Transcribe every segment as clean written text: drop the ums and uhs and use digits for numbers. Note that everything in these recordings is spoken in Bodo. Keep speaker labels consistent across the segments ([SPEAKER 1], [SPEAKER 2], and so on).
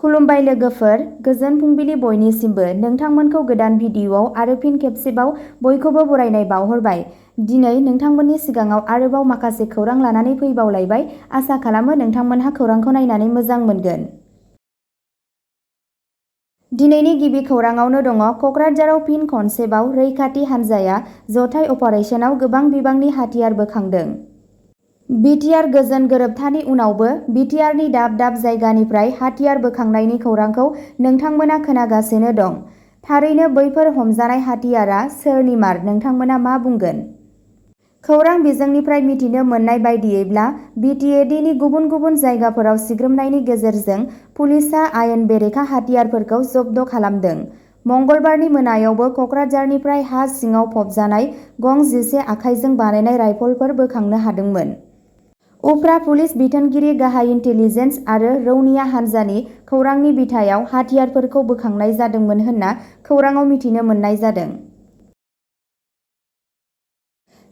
[SPEAKER 1] खुलुमबाय लोगोफोर, गोजोन फुंबिलि बयनिसिमबो। नोंथांमोनखौ गोदान भिडिअ'आव आरो फिन खेबसेबाव बयखौबो बरायनाय बावहरबाय। दिनै नोंथांमोननि सिगाङाव आरोबाव माखासे खौरां लानानै फैबावलायबाय। आसा खालामो नोंथांमोनहा खौरांखौ नायनानै मोजां मोनगोन। दिनैनि गिबि खौराङावनो दङ क'क्राझाराव फिन खनसेबाव रैखाथि हान्जाया जथाय अपारेसनाव गोबां बिबांनि हाथियार बोखांदों। बिटिआर गोजोन गोरोबथानि उनावबो बिटिआरनि दाब दाब जायगानिफ्राय हाथियार बोखांनायनि खौरांखौ नोंथांमोना खोनागासिनो दं। थारैनो बैफोर हमजानाय हाथियारा सोरनि मार नोंथांमोना मा बुंगोन? खौरां बिजोंनिफ्राय मिथिनो मोननाय बायदियैब्ला बिटिएडिनि गुबुन गुबुन जायगाफोराव सिग्रोमनायनि गेजेरजों पुलिसआ आयेन बेरेखा हाथियारफोरखौ जब्द' खालामदों। मंगलबारनि मोनायावबो क'क्राझारनिफ्राय हा सिङाव फबजानाय गं 11 आखाइजों बानायनाय राइफलफोर बोखांनो हादोंमोन। उफ्रा पुलिस बिथोनगिरि गाहाय इन्टेलिजेन्स आरो रौनिया हान्जानि खौरांनि बिथायाव हाथियारफोरखौ बोखांनाय जादोंमोन होनना खौराङाव मिथिनो मोननाय जादों।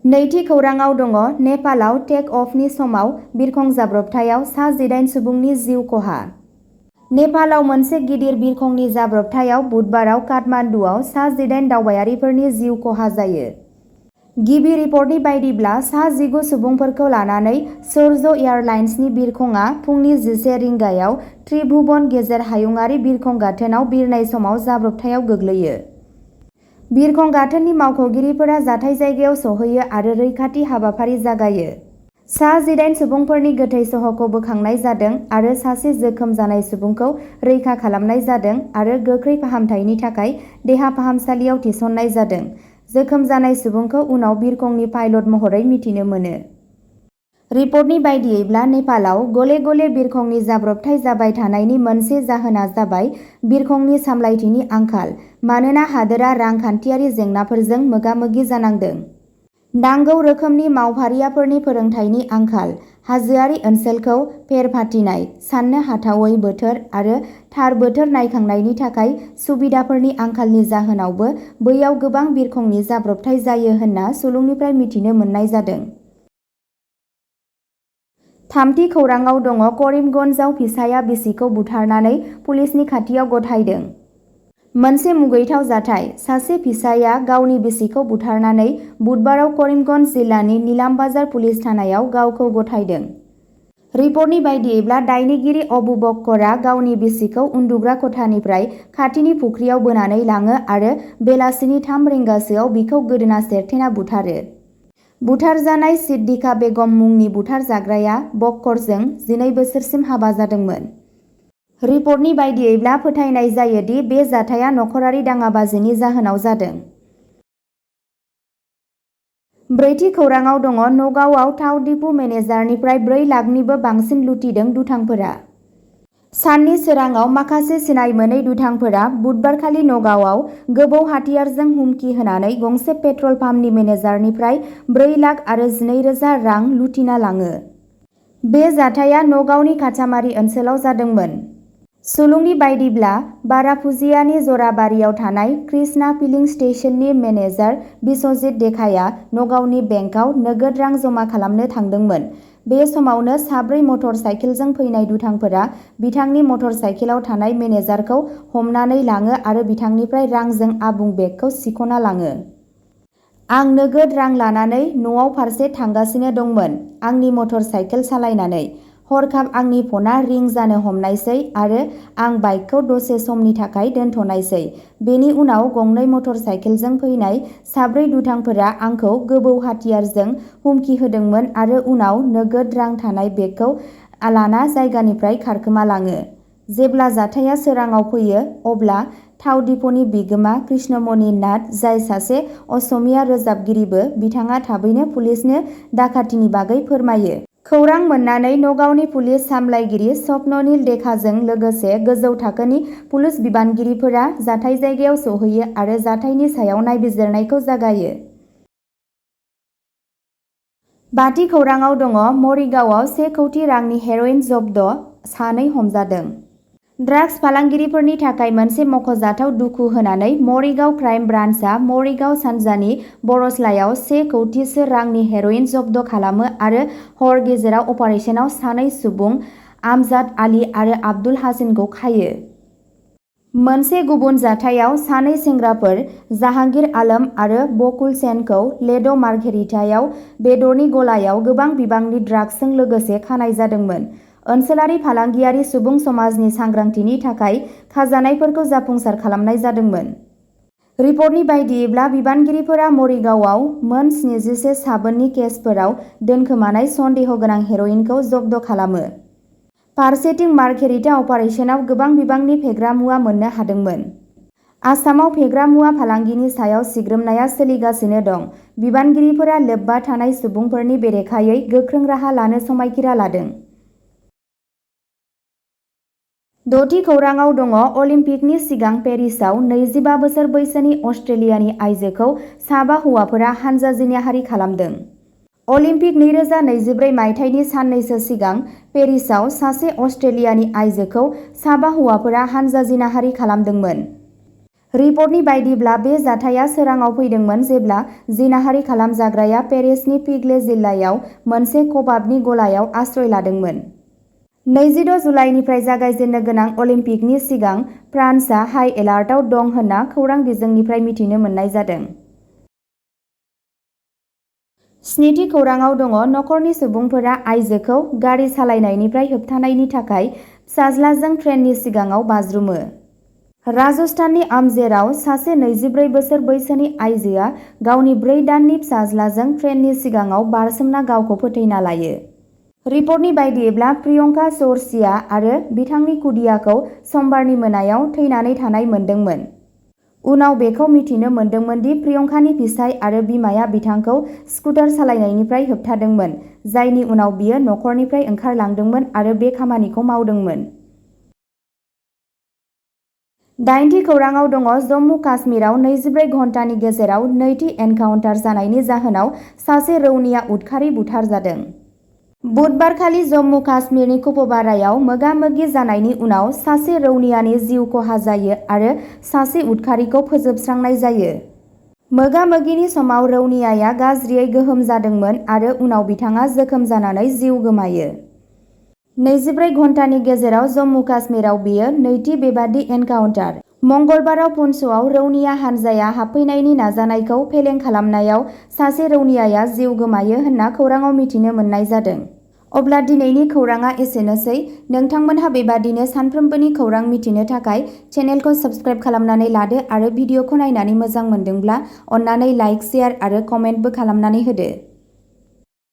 [SPEAKER 1] नैथि खौराङाव दङ नेपालाव टेक अफनि समाव बिरखं जाब्रबथायाव सा 18 सुबुंनि जिउ खहा। नेपालाव मोनसे गिदिर बिरखंनि जाब्रबथायाव बुधबाराव काठमान्डुआव सा 18 दावबायारिफोरनि जिउ खहा जायो। गिबि रिपर्टनि बायदिब्ला सा 19 सुबुंफोरखौ लानानै सौर्य एयारलाइन्सनि बिरखंआ फुंनि 11 रिंगायाव त्रिभुवन गेजेर हायुंआरि बिरखं गाथोनाव बिरनाय समाव जाब्रबथायाव गोग्लैयो। बिरखं गाथोननि मावख'गिरिफोरा जाथाय जायगायाव सौहैयो आरो रैखाथि हाबाफारि जागायो। सा 18 सुबुंफोरनि गोथै सह'खौ बोखांनाय जादों आरो सासे जोखोम जानाय सुबुंखौ रैखा खालामनाय जादों आरो गोख्रै फाहामथायनि थाखाय देहा फाहामसालियाव थिसननाय जादों। जोखोम जानाय सुबुंखौ उनाव बिरखंनि पाइलट महरै मिथिनो मोनो। रिपर्टनि बायदियैब्ला नेपालाव गले गले बिरखंनि जाब्रबथाय जाबाय थानायनि मोनसे जाहोना जाबाय बिरखंनि सामलायथिनि आंखाल, मानोना हादोरा रांखान्थियारि जेंनाफोरजों मोगा-मोगि जानांदों। नांगौ रोखोमनि मावफारियाफोरनि फोरोंथायनि आंखाल, हाजोआरि ओनसोलखौ फेरफाथिनाय, साननो हाथावै बोथोर आरो थार बोथोर नायखांनायनि थाखाय सुबिदाफोरनि आंखालनि जाहोनावबो बैयाव गोबां बिरखंनि जाब्रबथाय जायो होनना सुलुंनिफ्राय मिथिनो मोननाय जादों। थामथि खौराङाव दङ करिमगन्जआव फिसाया बिसिखौ बुथारनानै पुलिसनि खाथियाव गथायदों। मोनसे मुगैथाव जाथाय। सासे फिसाया गावनि बिसिखौ बुथारनानै बुधबाराव करिमगन्ज जिल्लानि नीलामबाजार पुलिस थानायाव गावखौ गथायदों। रिपर्टनि बायदियैब्ला दायनिगिरि अबु बक्करआ गावनि बिसिखौ उन्दुग्रा खथानिफ्राय खाथिनि फुख्रियाव बोनानै लाङो आरो बेलासिनि 3 रिंगासोआव बिखौ गोदोना सेरथेना बुथारो। बुथारजानाय सिद्दिका बेगम मुंनि बुथारजाग्राया बक्करजों 12 बोसोरसिम हाबा जादोंमोन। रिपर्टनि बायदियैब्ला फोथायनाय जायो दि बे जाथाया नखरारि दाङाबाजिनि जाहोनाव जादों। ब्रैथि खौराङाव दङ नगावआव थाव डिपु मेनेजारनिफ्राय 4 लाखनिबो बांसिन लुथिदों दुथांफोरा। साननि सोराङाव माखासे सिनाय मोनै दुथांफोरा बुधबारखालि नगावआव गोबौ हाथियारजों हुमखि होनानै गंसे पेट्रल पाम्पनि मेनेजारनिफ्राय 4 लाख आरो 12,000 रां लुथिना लाङो। बे जाथाया नगावनि काचामारि ओनसोलाव जादोंमोन। सुलुंनि बायदिब्ला बाराफुजियानि जराबारियाव थानाय कृष्णा फिलिं स्टेशननि मेनेजार बिश्वजित देखाया नगावनि बेंकआव नगद रां जमा खालामनो थांदोंमोन। बे समावनो 4 मटर साइकेलजों फैनाय दुथांफोरा बिथांनि मटर साइकेलाव थानाय मेनेजारखौ हमनानै लाङो आरो बिथांनिफ्राय रांजों आबुं बेगखौ सिख'ना लाङो। आं नगद रां लानानै न'आव फारसे थांगासिनो दंमोन, आंनि मटर साइकेल सालायनानै। हरखाब आंनि फना रिं जानो हमनायसै आरो आं बाइकखौ दसे समनि थाखाय दोनथ'नायसै। बेनि उनाव गंनै मटर साइकेलजों फैनाय 4 दुथांफोरा आंखौ गोबौ हाथियारजों हुमखि होदोंमोन आरो उनाव नगद रां थानाय बेगखौ लाना जायगानिफ्राय खारखोमा लाङो। जेब्ला जाथाया सोराङाव फैयो अब्ला थाव डिपोनि बिगोमा कृष्णमणि नाथ, जाय सासे असमिया रोजाबगिरिबो, बिथाङा थाबैनो पुलिसनो दाखाथिनि बागै फोरमायो। खौरां मोननानै नगावनि पुलिस सामलायगिरि स्वप्ननील देखाजों लोगोसे गोजौ थाखोनि पुलिस बिबानगिरिफोरा जाथाय जायगायाव सौहैयो आरो जाथायनि सायाव नायबिजिरनायखौ जागायो। बाथि खौराङाव दङ मरिगावआव 1 कौटि रांनि हेर'इन जब्द, 2 हमजादों। ड्राग्स फालांगिरिफोरनि थाखाय मोनसे मख'जाथाव दुखु होनानै मरिगाव क्राइम ब्रान्चआ मरिगाव सानजानि बर'स्लायाव 1 कौटिसो रांनि हेर'इन जब्द खालामो आरो हर गेजेराव अपारेसनाव 2 सुबुं आमजाद आली आरो आब्दुल हासिनखौ खायो। मोनसे गुबुन जाथायाव सानै सेंग्राफोर जाहांगीर आलम आरो बकुल सेनखौ लेड' मार्घेरिटायाव बेदरनि गलायाव गोबां बिबांनि ड्राग्सजों लोगोसे खानाय जादोंमोन। ओनसोलारि फालांगियारि सुबुं समाजनि सांग्रांथिनि थाखाय खाजानायफोरखौ जाफुंसार खालामनाय जादोंमोन। रिपर्टनि बायदियैब्ला बिबानगिरिफोरा मरिगावआव मोन 77 साबोननि केसफोराव दोनखोमानाय सन्देह गोनां हेर'इनखौ जब्द खालामो। फारसेथिं मार्घेरिटा अपारेसनाव गोबां बिबांनि फेग्रा मुवा मोननो हादोंमोन। आसामाव फेग्रा मुवा फालांगिनि सायाव सिग्रोमनाया सोलिगासिनो दं। बिबानगिरिफोरा लोब्बा थानाय सुबुंफोरनि बेरेखायै गोख्रों राहा लानो समायखिरा लादों। द'थि खौराङाव दङ अलिम्पिकनि सिगां पेरिसआव 25 बोसोर बैसोनि अस्ट्रेलियानि आइजोखौ साबा हौवाफोरा हानजा जिनाहारि खालामदों। अलिम्पिक 2024 मायथाइनि साननैसो सिगां पेरिसआव सासे अस्ट्रेलियानि आइजोखौ साबा हौवाफोरा हानजा जिनाहारि खालामदोंमोन। रिपर्टनि बायदिब्ला बे जाथाया सोराङाव फैदोंमोन जेब्ला जिनाहारि खालामजाग्राया पेरिसनि पिग्ले जिल्लायाव मोनसे कबाबनि गलायाव आश्रय लादोंमोन। 26 जुलाइनिफ्राय जागायजेननो गोनां अलिम्पिकनि सिगां फ्रान्सआ हाइ एलार्टआव दं होनना खौरां बिजोंनिफ्राय मिथिनो मोननाय जादों। स्निथि खौराङाव दङ नखरनि सुबुंफोरा आइजोखौ गारि सालायनायनिफ्राय होबथानायनि थाखाय फिसाज्लाजों ट्रेननि सिगाङाव बाज्रुमो। राजस्थाननि आमजेराव सासे 24 बोसोर बैसोनि आइजोआ गावनि 4 दाननि फिसाज्लाजों ट्रेननि सिगाङाव बारसोमना गावखौ फोथैना लायो। रिपर्टनि बायदियैब्ला प्रियंका चौरसिया आरो बिथांनि खुदियाखौ समबारनि मोनायाव थैनानै थानाय मोनदोंमोन। उनाव बेखौ मिथिनो मोन्दोंमोन दि प्रियंकानि फिसाय आरो बिमाया बिथांखौ स्कुटार सालायनायनिफ्राय होबथादोंमोन, जायनि उनाव बियो नखरनिफ्राय ओंखारलांदोंमोन आरो बे खामानिखौ मावदोंमोन। 8थि खौराङाव दङ जम्मु काश्मीराव 24 घन्टानि गेजेराव नैथि एनकाउन्टार जानायनि जाहोनाव सासे रौनिया उदखारि बुथारजादों। बुधबारखालि जम्मु काश्मीरनि कुपवारायाव मोगा-मोगि जानायनि उनाव सासे रौनियानि जिउ खहा जायो आरो सासे उदखारिखौ फोजोबस्रांनाय जायो। मोगा-मोगिनि समाव रौनियाया गाज्रियै गोहोम जादोंमोन आरो उनाव बिथाङा जोखोम जानानै जिउ गोमायो। 24 घन्टानि गेजेराव जम्मु काश्मीराव बेयो नैथि बेबादि एनकाउन्टार। मंगलबाराव पुन्छआव रौनिया हानजाया हाबफैनायनि नाजानायखौ फेलें खालामनायाव सासे रौनियाया जिउ गोमायो होनना खौराङाव मिथिनो मोननाय जादों। अब्ला दिनैनि खौराङा एसेनोसै। नोंथांमोनहा बेबादिनो सानफ्रोमबोनि खौरां मिथिनो थाखाय चेनेलखौ साबस्क्राइब खालामनानै लादो आरो भिडिअखौ नायनानै मोजां मोनदोंब्ला अन्नानै लाइक, शेयार आरो कमेन्टबो खालामनानै होदो।